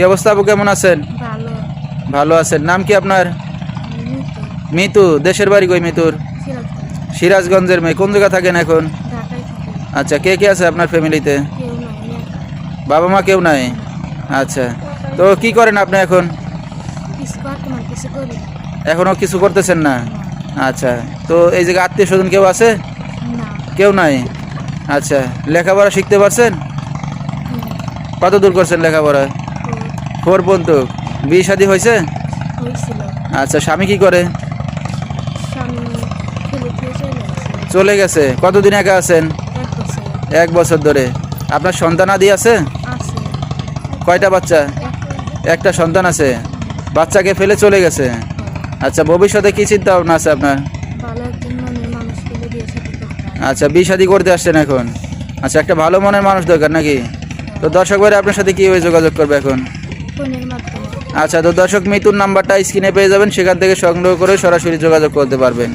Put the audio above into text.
কি অবস্থা আপু, কেমন আছেন? ভালো। ভালো আছেন। নাম কি আপনার? মিতু। মিতু। দেশের বাড়ি কই মিতুর? সিরাজগঞ্জ। সিরাজগঞ্জের মেয়ে। কোন জায়গা থাকেন এখন? ঢাকায় থাকি। আচ্ছা, কে কে আছে আপনার ফ্যামিলিতে? কেউ নাই, আমি একা। বাবা মা কেউ নাই? আচ্ছা, তো কি করেন আপনি এখন? কিছু বর্তমান কিছু করি না। এখনো কিছু করতেছেন না? না। আচ্ছা, তো এই জায়গায় আত্মীয় স্বজন কেউ আছে? না। কেউ নাই? আচ্ছা, লেখাপড়া শিখতে পারছেন? হুম, কত দূর করছেন লেখাপড়া? ওর 4 পর্যন্ত। বিয়ে শাদী হয়েছে? হয়েছিল। আচ্ছা, স্বামী কি করে? স্বামী ফেলে দিয়ে চলে গেছে। চলে গেছে। কতদিন একা আছেন? 1 বছর। 1 বছর ধরে। আপনার সন্তানাদি আছে? আছে। কয়টা বাচ্চা? একটা সন্তান আছে। বাচ্চাকে ফেলে চলে গেছে। আচ্ছা, ভবিষ্যতে কি চিন্তা ভাবনা আছে আপনার? ভালো একজন মনের মানুষ ফেলে দিয়ে সাথে করতাম। আচ্ছা, বিয়ে শাদী করতে আসছেন এখন? আচ্ছা, একটা ভালো মনের মানুষ দরকার নাকি? তো দর্শক ভাইরা আপনার সাথে কীভাবে যোগাযোগ করবে এখন? ফোনের মাধ্যমে। আচ্ছা, তো দর্শক মিতুর নাম্বারটা স্ক্রিনে পেয়ে যাবেন, সেখান থেকে সংগ্রহ করে সরাসরি যোগাযোগ করতে পারবেন।